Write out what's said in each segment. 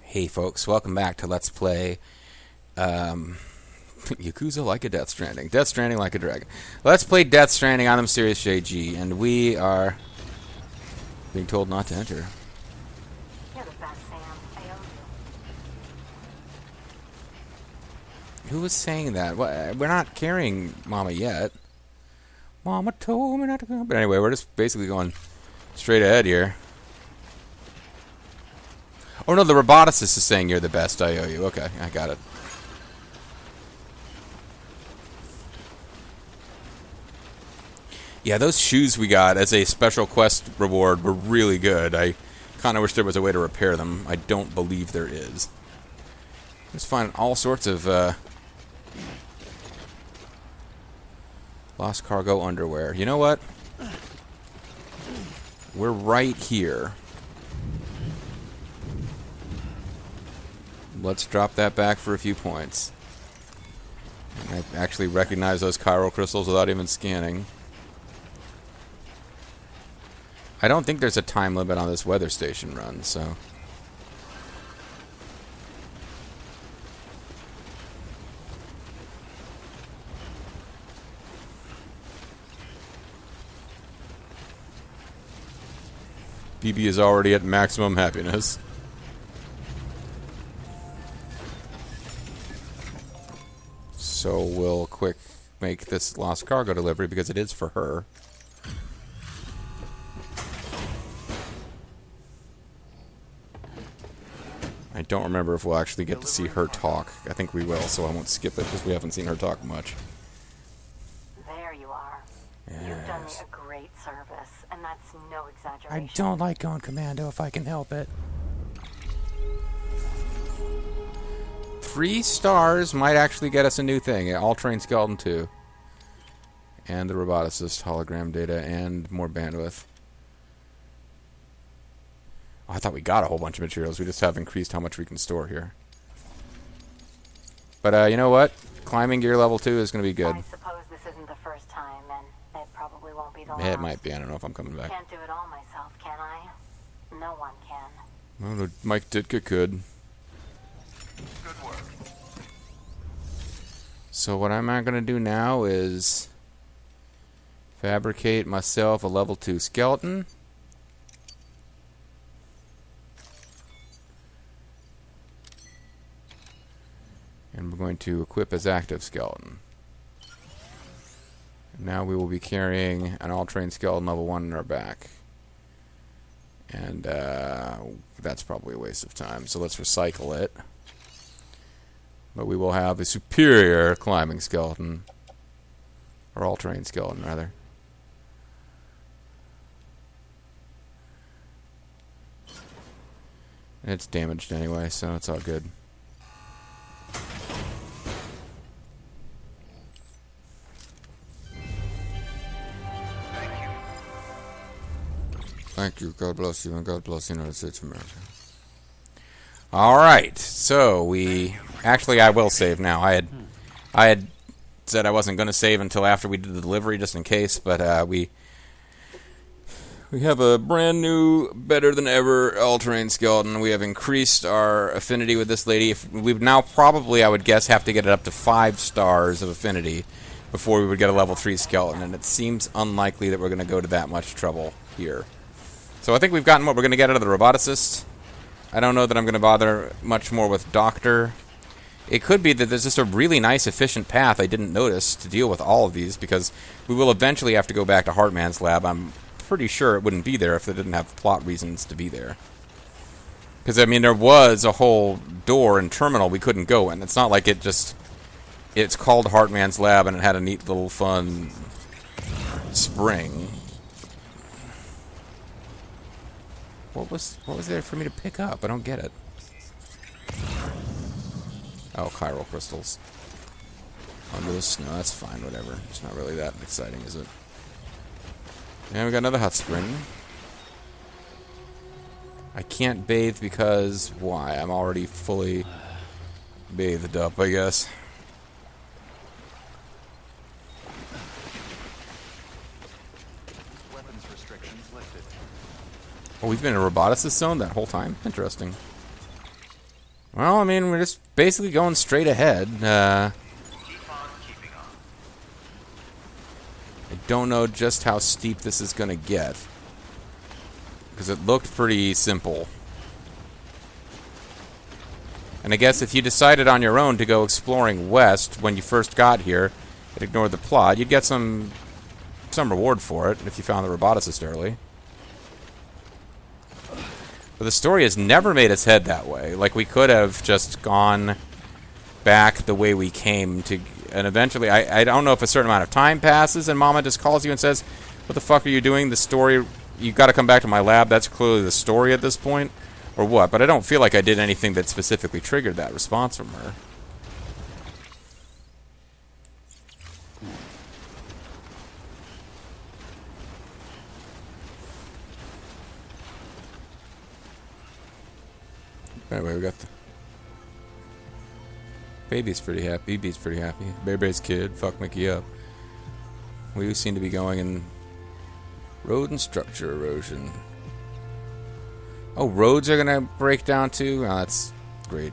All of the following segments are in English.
Hey folks, welcome back to Let's Play Yakuza like a Death Stranding. Death Stranding like a dragon. Let's play Death Stranding on the Serious JG, and we are being told not to enter. You're the best, Sam. I owe you. Who was saying that? We're not carrying Mama yet. Mama told me not to come. But anyway, we're just basically going straight ahead here. Oh no, the roboticist is saying you're the best, I owe you. Okay, I got it. Yeah, those shoes we got as a special quest reward were really good. I kind of wish there was a way to repair them. I don't believe there is. Just finding all sorts of lost cargo underwear. You know what? We're right here. Let's drop that back for a few points. I actually recognize those chiral crystals without even scanning. I don't think there's a time limit on this weather station run, so... BB is already at maximum happiness. So we'll quick make this lost cargo delivery because it is for her. I don't remember if we'll actually get to see her talk. I think we will, so I won't skip it because we haven't seen her talk much. There you are. Yes. You've done me a great service, and that's no exaggeration. I don't like going commando if I can help it. 3 stars might actually get us a new thing. All-Train Skeleton 2. And the Roboticist hologram data and more bandwidth. Oh, I thought we got a whole bunch of materials. We just have increased how much we can store here. But you know what? Climbing gear level 2 is going to be good. I suppose this isn't the first time, and it probably won't be the last. Yeah, it might be. I don't know if I'm coming back. Can't do it all myself, can I? No one can. Well, Mike Ditka could. Good work. So what I'm going to do now is fabricate myself a level 2 skeleton. And we're going to equip as active skeleton. Now we will be carrying an all-train skeleton level 1 in our back. And that's probably a waste of time. So let's recycle it. But we will have a superior climbing skeleton. Or all-train skeleton, rather. And it's damaged anyway, so it's all good. Thank you. God bless you, and God bless the United States of America. Alright, so we... Actually, I will save now. I had said I wasn't going to save until after we did the delivery, just in case, but we have a brand new, better than ever all-terrain skeleton. We have increased our affinity with this lady. We've now probably, I would guess, have to get it up to 5 stars of affinity before we would get a level 3 skeleton, and it seems unlikely that we're going to go to that much trouble here. So I think we've gotten what we're going to get out of the roboticist. I don't know that I'm going to bother much more with Doctor. It could be that there's just a really nice, efficient path I didn't notice to deal with all of these, because we will eventually have to go back to Hartman's lab. I'm pretty sure it wouldn't be there if they didn't have plot reasons to be there. Because, I mean, there was a whole door and terminal we couldn't go in. It's not like it just... It's called Hartman's lab, and it had a neat little fun spring. What was there for me to pick up? I don't get it. Oh, chiral crystals. Under the snow, that's fine, whatever. It's not really that exciting, is it? And we got another hot spring. I can't bathe because... Why? I'm already fully bathed up, I guess. Weapons restrictions lifted. Oh, we've been in a roboticist zone that whole time? Interesting. Well, I mean, we're just basically going straight ahead. Keep on keeping on. I don't know just how steep this is going to get. Because it looked pretty simple. And I guess if you decided on your own to go exploring west when you first got here and ignored the plot, you'd get some reward for it if you found the roboticist early. But the story has never made its head that way. Like, we could have just gone back the way we came to... And eventually, I don't know if a certain amount of time passes and Mama just calls you and says, what the fuck are you doing? The story... You've got to come back to my lab. That's clearly the story at this point. Or what? But I don't feel like I did anything that specifically triggered that response from her. Anyway, we got the... Baby's pretty happy. BB's pretty happy. Bear's kid. Fuck Mickey up. We seem to be going in... Road and structure erosion. Oh, roads are gonna break down too? Oh, that's great.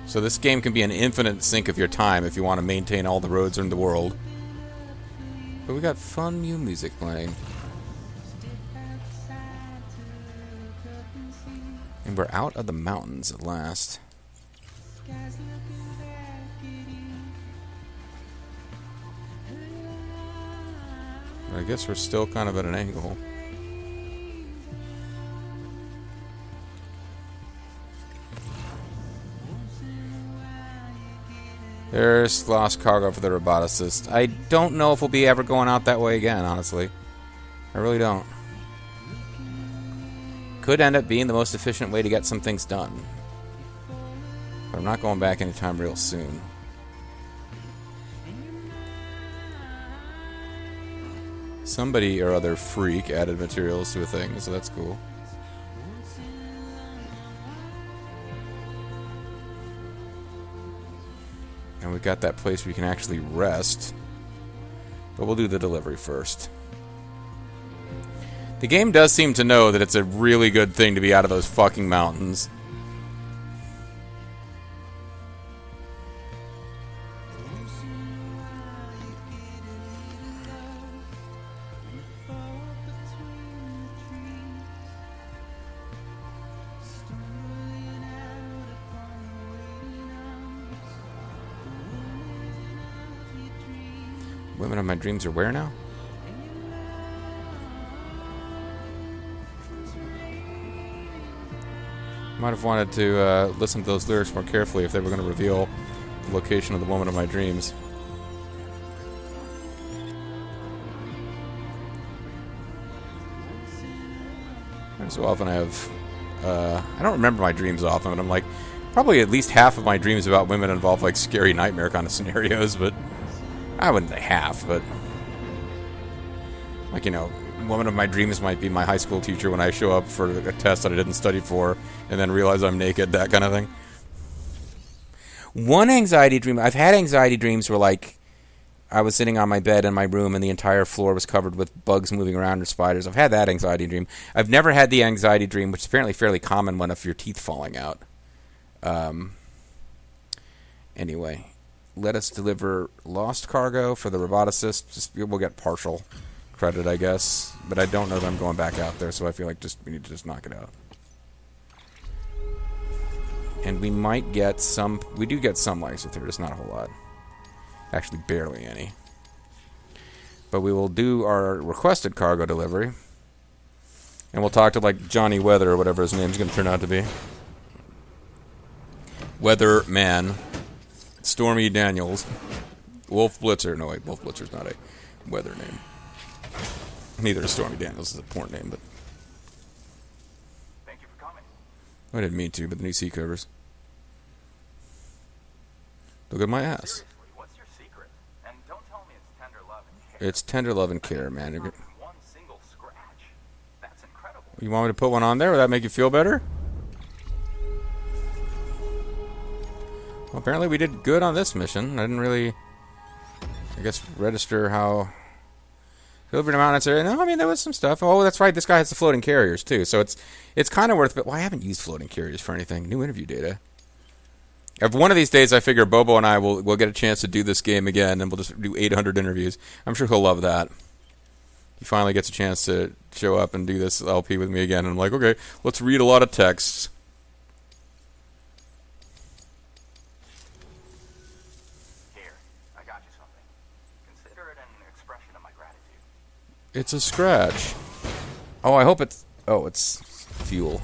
So this game can be an infinite sink of your time if you want to maintain all the roads in the world. But we got fun new music playing. And we're out of the mountains at last. I guess we're still kind of at an angle. There's lost cargo for the roboticist. I don't know if we'll be ever going out that way again, honestly. I really don't. Could end up being the most efficient way to get some things done. But I'm not going back anytime real soon. Somebody or other freak added materials to a thing, so that's cool. And we got that place where you can actually rest. But we'll do the delivery first. The game does seem to know that it's a really good thing to be out of those fucking mountains. Women of my dreams are where now? Might have wanted to listen to those lyrics more carefully if they were going to reveal the location of the woman of my dreams. And so often I have... I don't remember my dreams often, but I'm like... Probably at least half of my dreams about women involve like scary nightmare kind of scenarios, but... I wouldn't say half, but... Like, you know, woman of my dreams might be my high school teacher when I show up for a test that I didn't study for, and then realize I'm naked, that kind of thing. One anxiety dream... I've had anxiety dreams where, like, I was sitting on my bed in my room and the entire floor was covered with bugs moving around or spiders. I've had that anxiety dream. I've never had the anxiety dream, which is apparently a fairly common one, of your teeth falling out. Anyway... Let us deliver lost cargo for the roboticist. We'll get partial credit, I guess. But I don't know that I'm going back out there, so I feel like we need to just knock it out. And we might get some... We do get some lysoth here, just not a whole lot. Actually, barely any. But we will do our requested cargo delivery. And we'll talk to, like, Johnny Weather, or whatever his name's going to turn out to be. Weatherman. Stormy Daniels. Wolf Blitzer. No, wait, Wolf Blitzer's not a weather name. Neither is Stormy Daniels. Is a porn name, but... Thank you for coming. I didn't mean to, but the new seat covers. Look at my ass. Seriously, what's your secret? And don't tell me it's tender love and care. It's tender love and care, man. Not one single scratch. That's incredible. You want me to put one on there? Would that make you feel better? Well, apparently we did good on this mission. I didn't really, I guess, register how... Delivery to mountainous area. No, I mean, there was some stuff. Oh, that's right. This guy has the floating carriers, too. So it's kind of worth it. Well, I haven't used floating carriers for anything. New interview data. If one of these days I figure Bobo and I will get a chance to do this game again, and we'll just do 800 interviews. I'm sure he'll love that. He finally gets a chance to show up and do this LP with me again. And I'm like, okay, let's read a lot of texts. Here, I got you something. Consider it an expression of my gratitude. It's a scratch. Oh, I hope it's... Oh, it's fuel.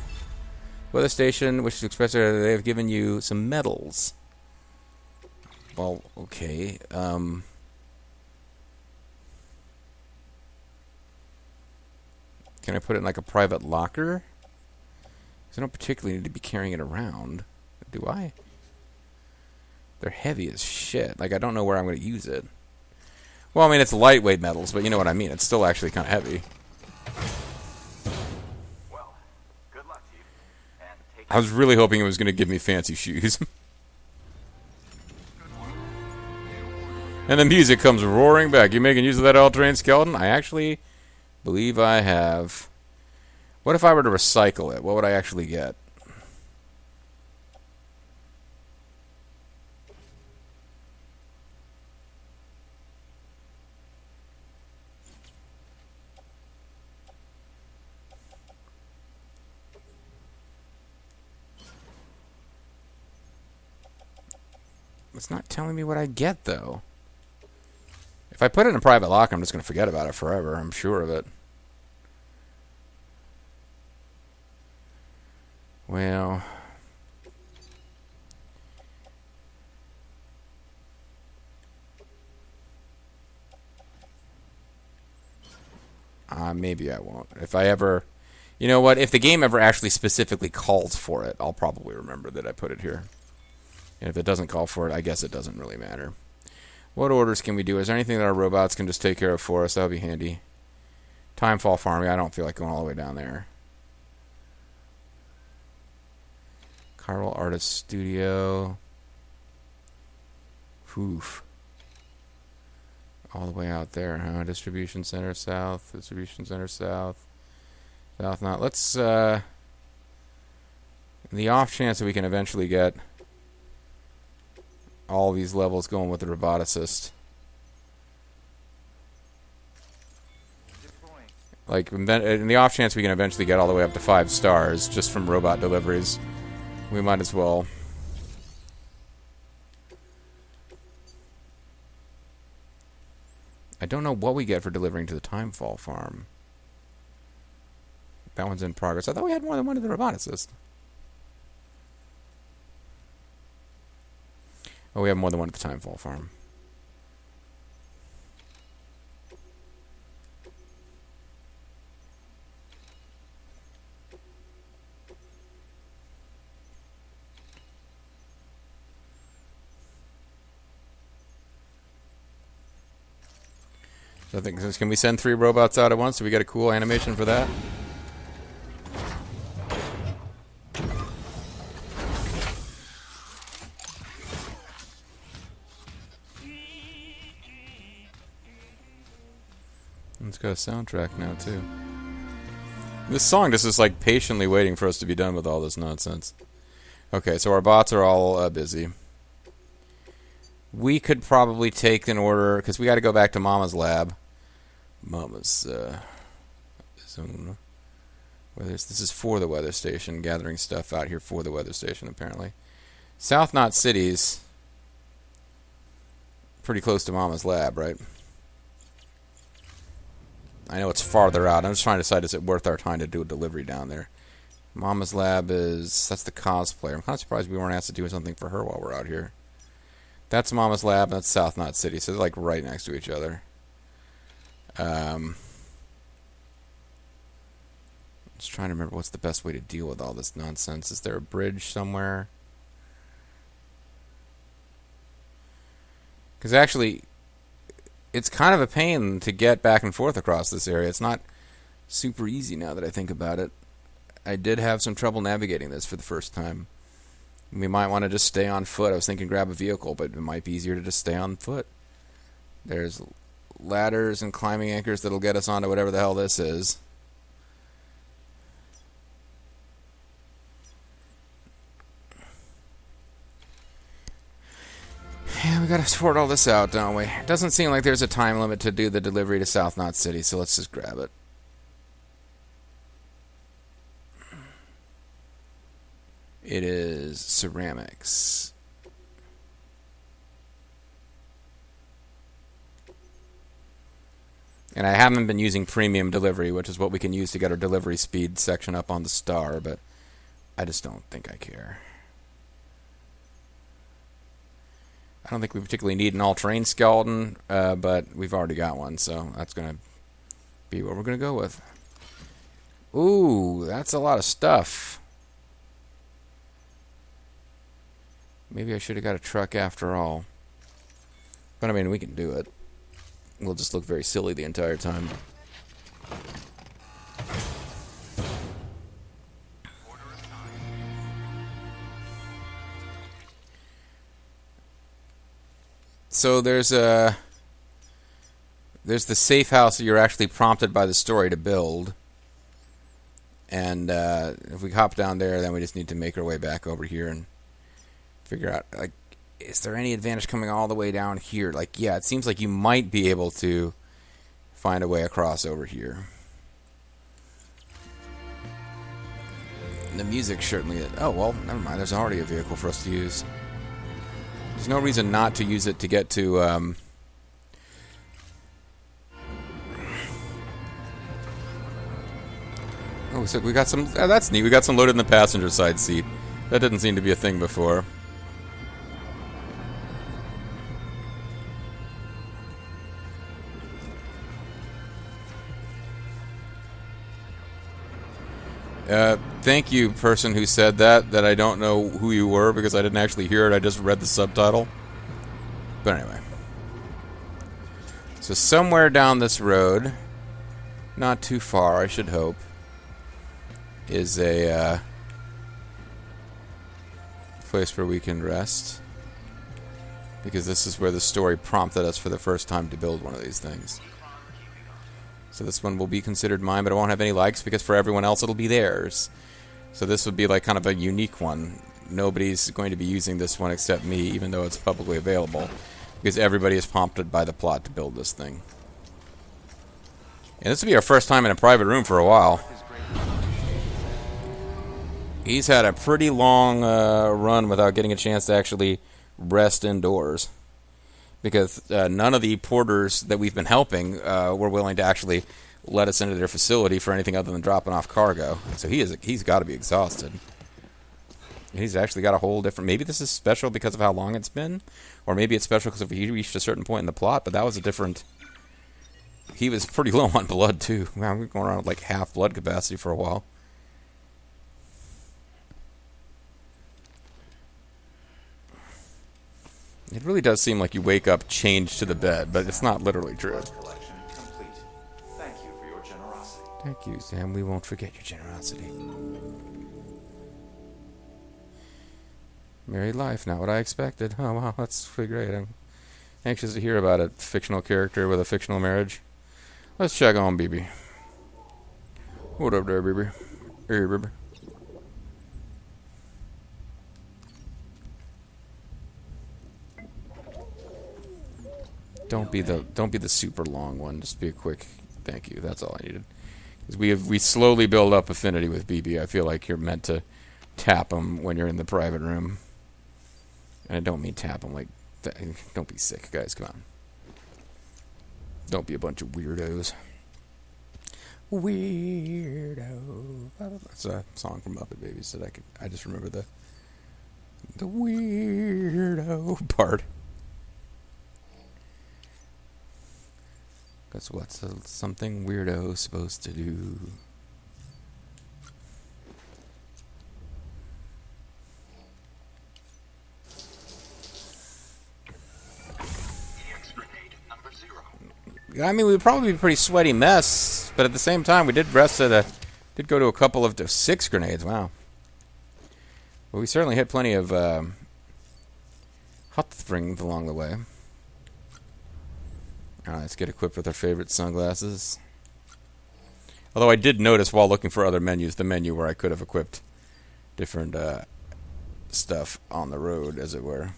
Weather station, which is expressed they have given you some medals. Well, okay. Can I put it in like a private locker? Because I don't particularly need to be carrying it around. Do I? They're heavy as shit. Like, I don't know where I'm going to use it. Well, I mean, it's lightweight metals, but you know what I mean. It's still actually kind of heavy. Well, good luck to you. And take I was really hoping it was going to give me fancy shoes. And the music comes roaring back. You making use of that all-terrain skeleton? I actually believe I have. What if I were to recycle it? What would I actually get? It's not telling me what I get, though. If I put it in a private lock, I'm just going to forget about it forever. I'm sure of it. Well... maybe I won't. If I ever... You know what? If the game ever actually specifically calls for it, I'll probably remember that I put it here. And if it doesn't call for it, I guess it doesn't really matter. What orders can we do? Is there anything that our robots can just take care of for us? That would be handy. Timefall farming. I don't feel like going all the way down there. Chiral Artist Studio. Oof. All the way out there, huh? Distribution Center South. Distribution Center South. South not. Let's, in the off chance that we can eventually get all these levels going with the roboticist. Like, in the off chance we can eventually get all the way up to 5 stars just from robot deliveries, we might as well. I don't know what we get for delivering to the Timefall farm. That one's in progress. I thought we had more than one of the roboticist. Oh, we have more than one at the Timefall farm. So I think, can we send 3 robots out at once? Do we get a cool animation for that? It's got a soundtrack now, too. This song just is like patiently waiting for us to be done with all this nonsense. Okay, so our bots are all busy. We could probably take an order, because we got to go back to Mama's lab. Mama's zone. This is for the weather station, gathering stuff out here for the weather station, apparently. South Knot City's pretty close to Mama's lab, right? I know it's farther out. I'm just trying to decide, is it worth our time to do a delivery down there? Mama's lab is... That's the cosplayer. I'm kind of surprised we weren't asked to do something for her while we're out here. That's Mama's lab, and that's South Knot City, so they're like right next to each other. Just trying to remember what's the best way to deal with all this nonsense. Is there a bridge somewhere? Because actually, it's kind of a pain to get back and forth across this area. It's not super easy now that I think about it. I did have some trouble navigating this for the first time. We might want to just stay on foot. I was thinking grab a vehicle, but it might be easier to just stay on foot. There's ladders and climbing anchors that'll get us onto whatever the hell this is. Yeah, we gotta sort all this out, don't we? It doesn't seem like there's a time limit to do the delivery to South Knot City, so let's just grab it. It is ceramics. And I haven't been using premium delivery, which is what we can use to get our delivery speed section up on the star, but I just don't think I care. I don't think we particularly need an all-terrain skeleton, but we've already got one, so that's going to be what we're going to go with. Ooh, that's a lot of stuff. Maybe I should have got a truck after all. But I mean, we can do it. We'll just look very silly the entire time. So there's the safe house that you're actually prompted by the story to build. And if we hop down there, then we just need to make our way back over here and figure out, like, is there any advantage coming all the way down here? Like, yeah, it seems like you might be able to find a way across over here. The music certainly is. Oh, well, never mind. There's already a vehicle for us to use. There's no reason not to use it to get to, Oh, so we got some... Oh, that's neat. We got some loaded in the passenger side seat. That didn't seem to be a thing before. Thank you, person who said that I don't know who you were because I didn't actually hear it. I just read the subtitle. But anyway. So somewhere down this road, not too far, I should hope, is a place where we can rest. Because this is where the story prompted us for the first time to build one of these things. So this one will be considered mine, but it won't have any likes because for everyone else it'll be theirs. So this would be like kind of a unique one. Nobody's going to be using this one except me, even though it's publicly available. Because everybody is prompted by the plot to build this thing. And this will be our first time in a private room for a while. He's had a pretty long run without getting a chance to actually rest indoors. Because none of the porters that we've been helping were willing to actually let us into their facility for anything other than dropping off cargo. So he's got to be exhausted. He's actually got a whole different... Maybe this is special because of how long it's been. Or maybe it's special because he reached a certain point in the plot. But that was a different... He was pretty low on blood, too. Wow, we're going around with like half blood capacity for a while. It really does seem like you wake up changed to the bed, but it's not literally true. Thank you for your generosity. Thank you, Sam. We won't forget your generosity. Married life, not what I expected. Oh, wow, that's pretty great. I'm anxious to hear about a fictional character with a fictional marriage. Let's check on BB. What up there, BB? Hey, BB. Don't be the super long one. Just be a quick thank you. That's all I needed. Because we slowly build up affinity with BB. I feel like you're meant to tap him when you're in the private room. And I don't mean tap him like... Don't be sick, guys. Come on. Don't be a bunch of weirdos. Weirdo. That's a song from Muppet Babies that I just remember the weirdo part. That's what's something weirdo supposed to do. I mean, we would probably be a pretty sweaty mess, but at the same time, we did rest at did go to a couple of 6 grenades. Wow. Well, we certainly hit plenty of hot springs along the way. Alright, let's get equipped with our favorite sunglasses. Although I did notice while looking for other menus, the menu where I could have equipped different stuff on the road, as it were.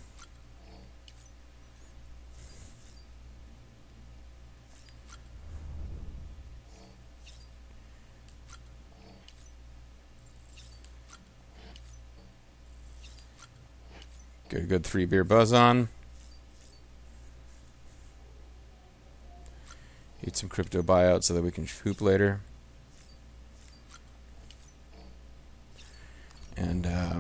Get a good 3-beer buzz on. Eat some crypto buyout so that we can hoop later. And I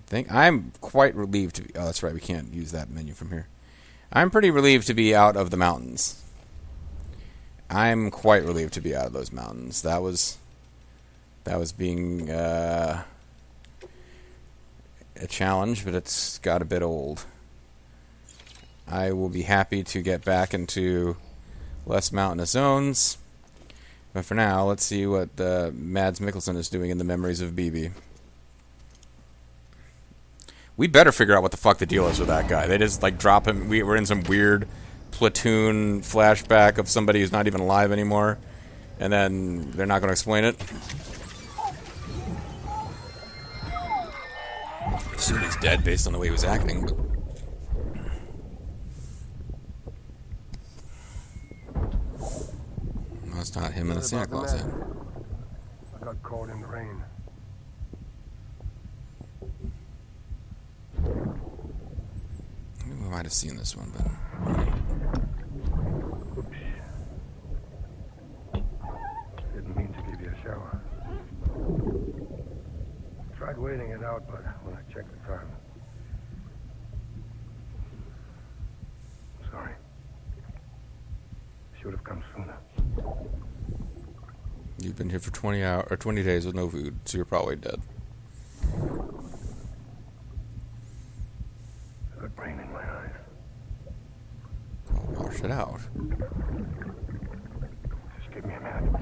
think I'm quite relieved to be... Oh, that's right, we can't use that menu from here. I'm pretty relieved to be out of the mountains. I'm quite relieved to be out of those mountains. That was being a challenge, but it's got a bit old. I will be happy to get back into less mountainous zones. But for now, let's see what Mads Mikkelsen is doing in the memories of BB. We better figure out what the fuck the deal is with that guy. They just, like, drop him. We're in some weird platoon flashback of somebody who's not even alive anymore. And then they're not going to explain it. I assume he's dead based on the way he was acting, but... No, it's not him in the Santa Claus hat. I got caught in the rain. We might have seen this one, but... Oops. Didn't mean to give you a shower. Tried waiting it out, but when I checked the time... Sorry. Should have come sooner. You've been here for 20 hours or 20 days with no food, so you're probably dead. Good brain in my eyes. I'll wash it out. Just give me a minute.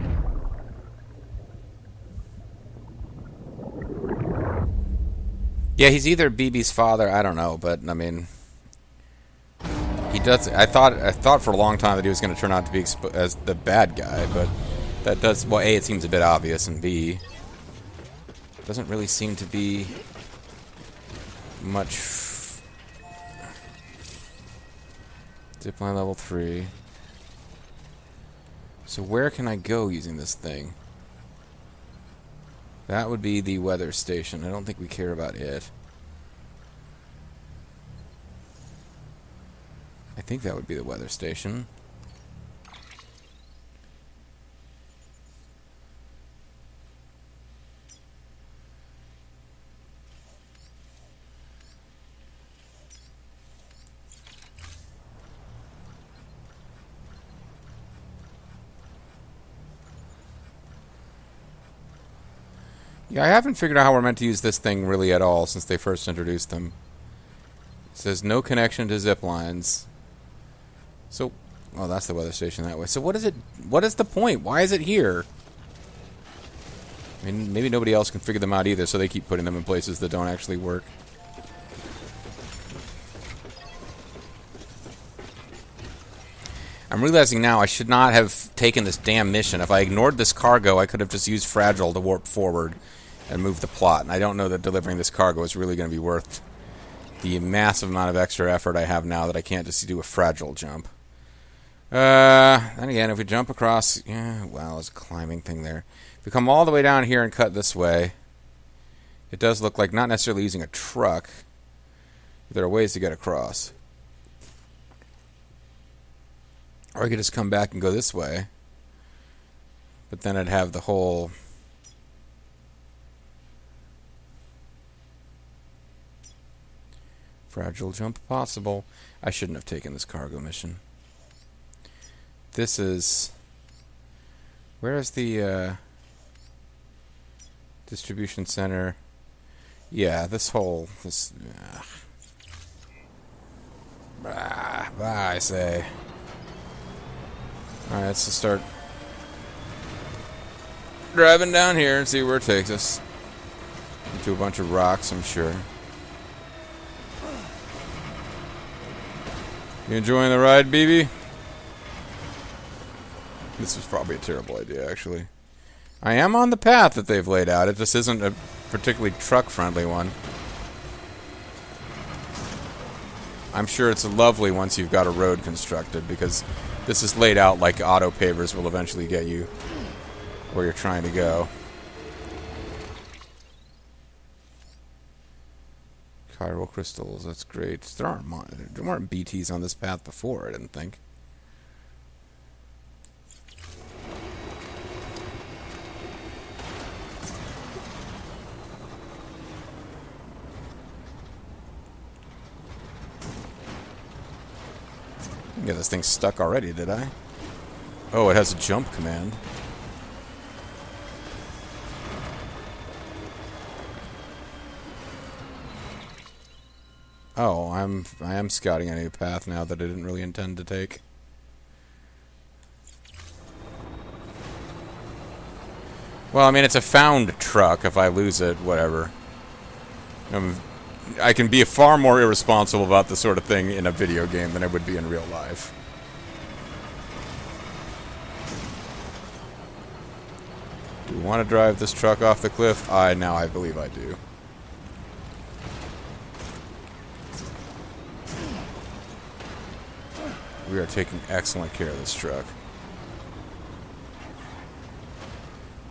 Yeah, he's either BB's father, I don't know, but I mean, he does. I thought for a long time that he was going to turn out to be as the bad guy, but that does. Well, A, it seems a bit obvious, and B, doesn't really seem to be much. Zipline level 3. So where can I go using this thing? That would be the weather station. I don't think we care about it. I think that would be the weather station. Yeah, I haven't figured out how we're meant to use this thing really at all since they first introduced them. It says no connection to zip lines. So, oh, that's the weather station that way. So what is it? What is the point? Why is it here? I mean, maybe nobody else can figure them out either, so they keep putting them in places that don't actually work. I'm realizing now I should not have taken this damn mission. If I ignored this cargo, I could have just used Fragile to warp forward and move the plot. And I don't know that delivering this cargo is really going to be worth the massive amount of extra effort I have now that I can't just do a Fragile jump. Then again, if we jump across... Yeah, well, there's a climbing thing there. If we come all the way down here and cut this way, it does look like not necessarily using a truck. There are ways to get across. Or I could just come back and go this way. But then I'd have the whole... Fragile jump possible. I shouldn't have taken this cargo mission. This is... Where is the distribution center? Yeah, this whole... I say... Alright, let's just start driving down here and see where it takes us. Into a bunch of rocks, I'm sure. You enjoying the ride, BB? This was probably a terrible idea, actually. I am on the path that they've laid out. It just isn't a particularly truck-friendly one. I'm sure it's lovely once you've got a road constructed, because this is laid out like auto pavers will eventually get you where you're trying to go. Chiral crystals, that's great. There weren't BTs on this path before, I didn't think. Yeah, this thing's stuck already, did I? Oh, it has a jump command. Oh, I am scouting a new path now that I didn't really intend to take. Well, I mean, it's a found truck. If I lose it, whatever. I can be far more irresponsible about this sort of thing in a video game than I would be in real life. Do we want to drive this truck off the cliff? Now I believe I do. We are taking excellent care of this truck.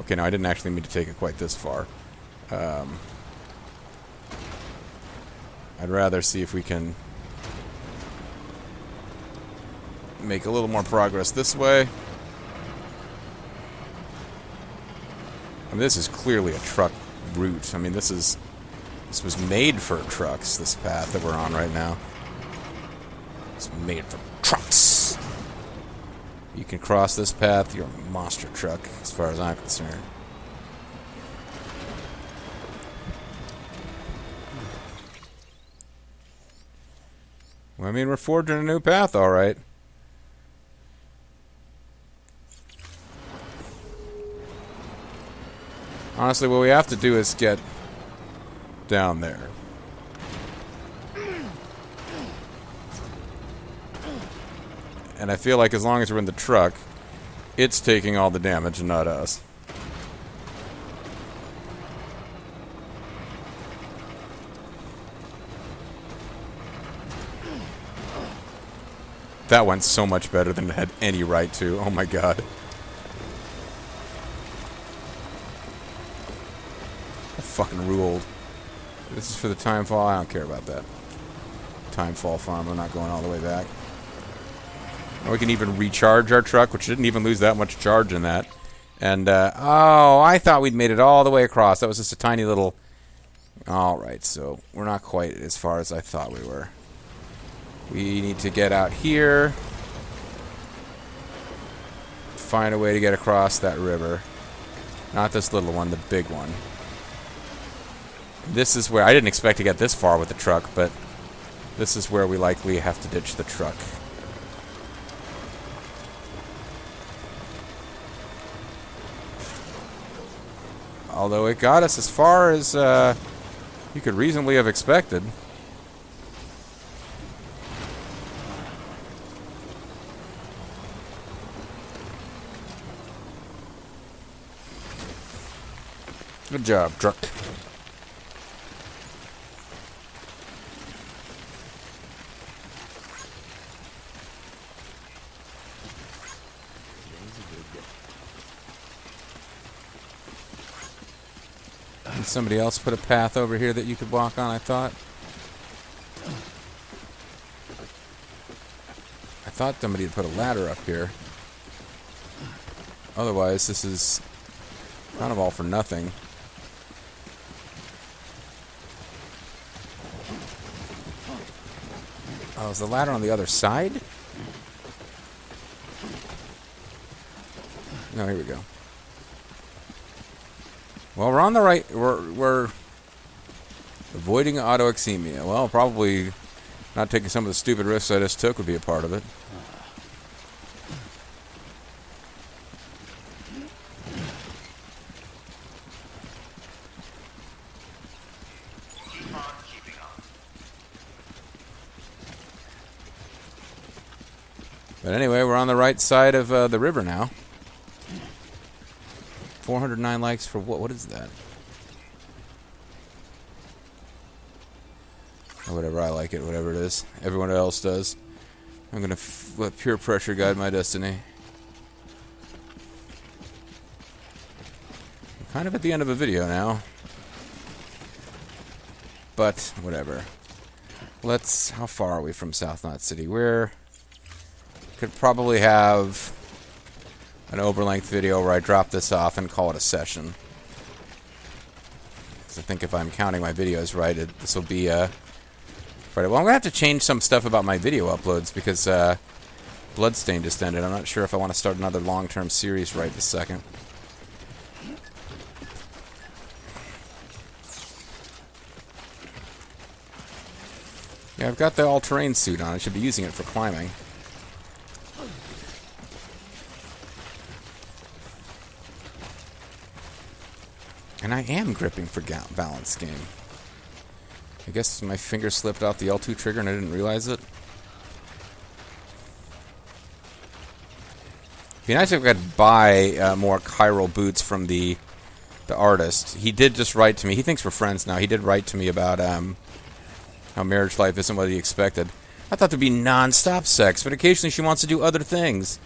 Okay, now I didn't actually mean to take it quite this far. I'd rather see if we can make a little more progress this way. I mean, this is clearly a truck route. I mean, this was made for trucks, this path that we're on right now. It's made for trucks. You can cross this path, you're a monster truck, as far as I'm concerned. Well, I mean, we're forging a new path, alright. Honestly, what we have to do is get down there. And I feel like as long as we're in the truck, it's taking all the damage and not us. That went so much better than it had any right to. Oh my god. That fucking ruled. This is for the timefall. I don't care about that. Timefall farm. I'm not going all the way back. And we can even recharge our truck, which didn't even lose that much charge in that. And, oh, I thought we'd made it all the way across. That was just a tiny little... Alright, so we're not quite as far as I thought we were. We need to get out here. Find a way to get across that river. Not this little one, the big one. This is where... I didn't expect to get this far with the truck, but this is where we likely have to ditch the truck. Although it got us as far as you could reasonably have expected. Good job, truck. And somebody else put a path over here that you could walk on, I thought. I thought somebody had put a ladder up here. Otherwise, this is kind of all for nothing. Oh, is the ladder on the other side? No, here we go. Well, we're on the right... We're avoiding autoexemia. Well, probably not taking some of the stupid risks I just took would be a part of it. But anyway, we're on the right side of the river now. 409 likes for what? What is that? Or whatever, I like it, whatever it is. Everyone else does. I'm gonna let peer pressure guide my destiny. I'm kind of at the end of a video now. But, whatever. Let's... How far are we from South Knot City? We're... Could probably have an overlength video where I drop this off and call it a session. Because I think if I'm counting my videos right, this will be Friday. Well, I'm going to have to change some stuff about my video uploads because Bloodstain just ended. I'm not sure if I want to start another long-term series right this second. Yeah, I've got the all-terrain suit on. I should be using it for climbing. And I am gripping for balance game. I guess my finger slipped off the L2 trigger and I didn't realize it. It'd be nice if I could buy more chiral boots from the artist. He did just write to me. He thinks we're friends now. He did write to me about how marriage life isn't what he expected. I thought there'd be non-stop sex, but occasionally she wants to do other things.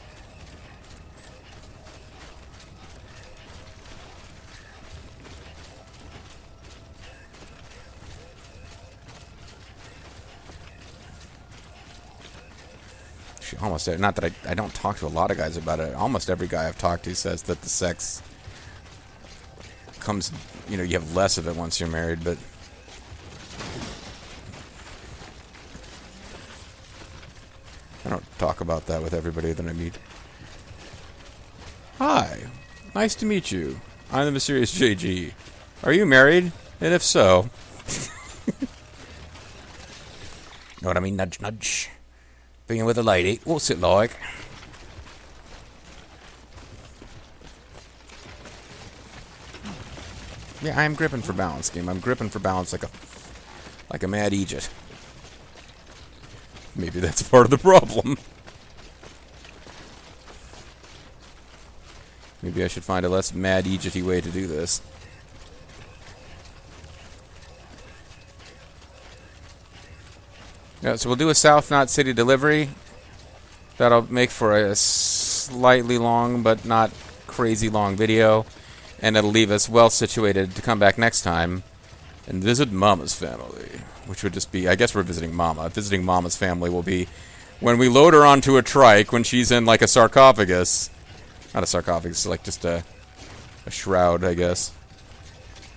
Almost, not that I don't talk to a lot of guys about it. Almost every guy I've talked to says that the sex comes, you know, you have less of it once you're married, but I don't talk about that with everybody that I meet. Hi, nice to meet you. I'm the mysterious JG. Are you married? And if so... Know what I mean? Nudge, nudge. Being with a lady, what's it like? Yeah, I am gripping for balance, game. I'm gripping for balance like a mad Egypt. Maybe that's part of the problem. Maybe I should find a less mad Egypt-y way to do this. Yeah, so we'll do a South Knot City delivery. That'll make for a slightly long, but not crazy long video. And it'll leave us well situated to come back next time and visit Mama's family. Which would just be, I guess we're visiting Mama. Visiting Mama's family will be when we load her onto a trike when she's in like a sarcophagus. Not a sarcophagus, like just a shroud, I guess.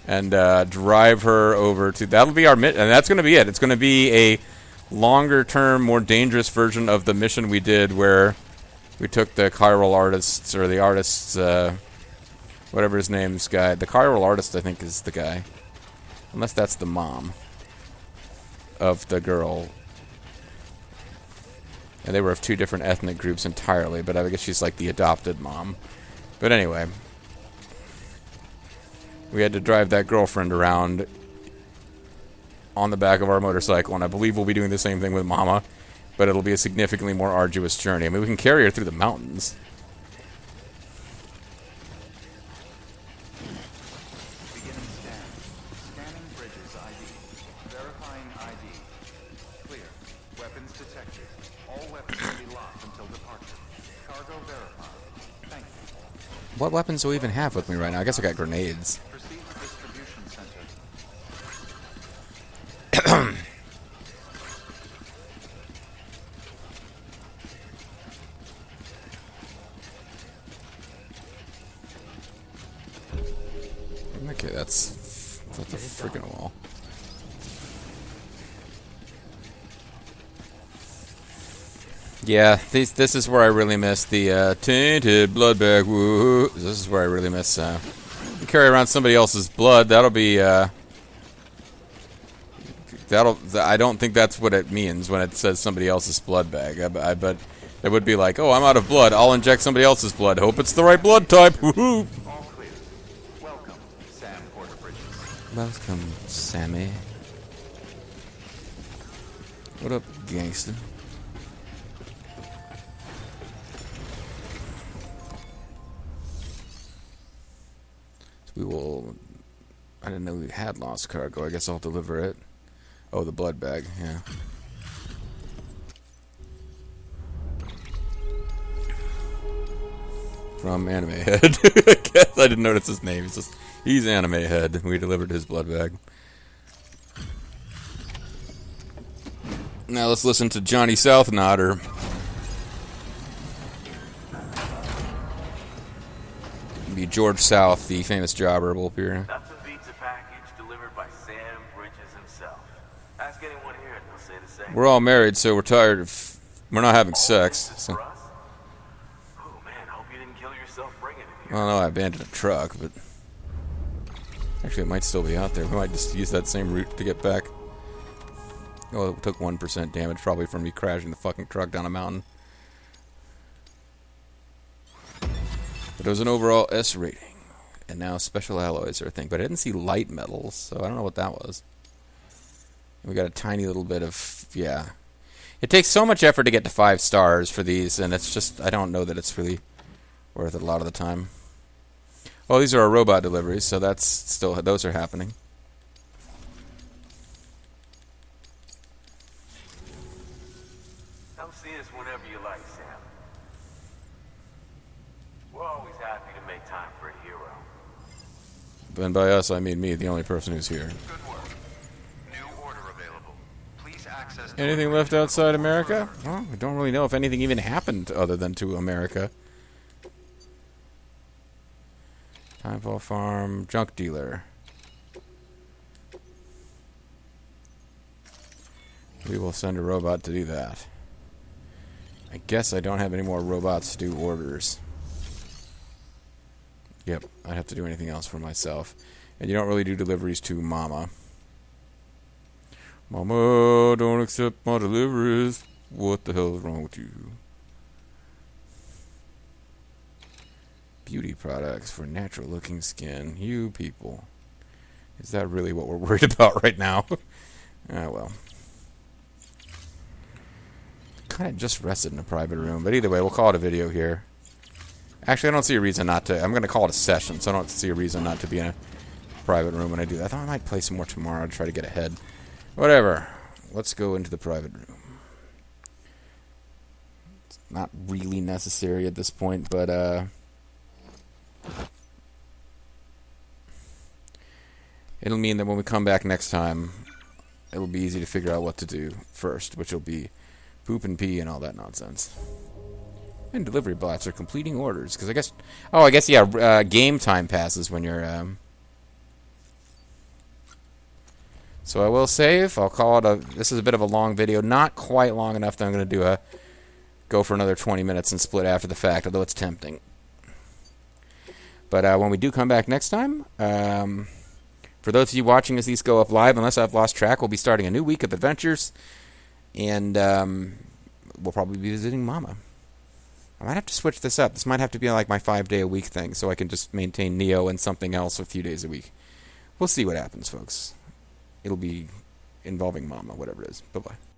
And drive her over to, that'll be our, and that's going to be it. It's going to be a longer-term, more dangerous version of the mission we did where we took the chiral artists, or the artists, whatever his name's guy. The chiral artist, I think, is the guy. Unless that's the mom of the girl. And they were of two different ethnic groups entirely, but I guess she's like the adopted mom. But anyway, we had to drive that girlfriend around on the back of our motorcycle, and I believe we'll be doing the same thing with Mama, but it'll be a significantly more arduous journey. I mean, we can carry her through the mountains. Beginning scan. Scanning bridges ID. Verifying ID. Clear. Weapons detected. All weapons will be locked until departure. Cargo verified. Thank you. What weapons do we even have with me right now? I guess I got grenades. Proceed to distribution center. Okay, that's a freaking wall. Yeah, this is where I really miss the tainted blood bag. Woo! This is where I really miss. You carry around somebody else's blood. That'll be. I don't think that's what it means when it says somebody else's blood bag. But it would be like, oh, I'm out of blood. I'll inject somebody else's blood. Hope it's the right blood type. Woohoo! All clear. Welcome, Sam Porter Bridges. Welcome, Sammy. What up, gangster? We will... I didn't know we had lost cargo. I guess I'll deliver it. Oh, the blood bag, yeah. From Anime Head. I guess I didn't notice his name. He's Anime Head. We delivered his blood bag. Now let's listen to Johnny Southnodder. Be George South, the famous jobber, will appear. Nothing beats a package delivered by Sam Bridges himself. Ask anyone here and they'll say the same. We're all married, so we're tired of... We're not having sex. So. For us? Oh man, hope you didn't kill yourself bringing it here. Well, no, I abandoned a truck, but... Actually, it might still be out there. We might just use that same route to get back. Oh, it took 1% damage, probably from me crashing the fucking truck down a mountain. But it was an overall S rating. And now special alloys are a thing. But I didn't see light metals, so I don't know what that was. And we got a tiny little bit of... Yeah. It takes so much effort to get to 5 stars for these, and it's just... I don't know that it's really worth it a lot of the time. Well, these are our robot deliveries, so that's still... Those are happening. Come see us whenever you like, Sam. We're always happy to make time for a hero. And by us, I mean me, the only person who's here. Good work. New order available. Please access... Anything left outside America? Well, we don't really know if anything even happened other than to America. Timefall Farm, junk dealer. We will send a robot to do that. I guess I don't have any more robots to do orders. Yep, I'd have to do anything else for myself. And you don't really do deliveries to Mama. Mama, don't accept my deliveries. What the hell is wrong with you? Beauty products for natural looking skin. You people. Is that really what we're worried about right now? Ah, well. Kind of just rested in a private room. But either way, we'll call it a video here. Actually, I don't see a reason not to. I'm going to call it a session, so I don't see a reason not to be in a private room when I do that. I thought I might play some more tomorrow to try to get ahead. Whatever. Let's go into the private room. It's not really necessary at this point, but it'll mean that when we come back next time, it'll be easy to figure out what to do first, which will be poop and pee and all that nonsense. And delivery bots are completing orders, because I guess... Oh, I guess, yeah, game time passes when you're... So I will save. I'll call it a... This is a bit of a long video. Not quite long enough that I'm going to do a... Go for another 20 minutes and split after the fact, although it's tempting. But when we do come back next time... for those of you watching as these go up live, unless I've lost track, we'll be starting a new week of adventures. And we'll probably be visiting Mama. I might have to switch this up. This might have to be like my 5-day-a-week thing, so I can just maintain Neo and something else a few days a week. We'll see what happens, folks. It'll be involving Mama, whatever it is. Bye-bye.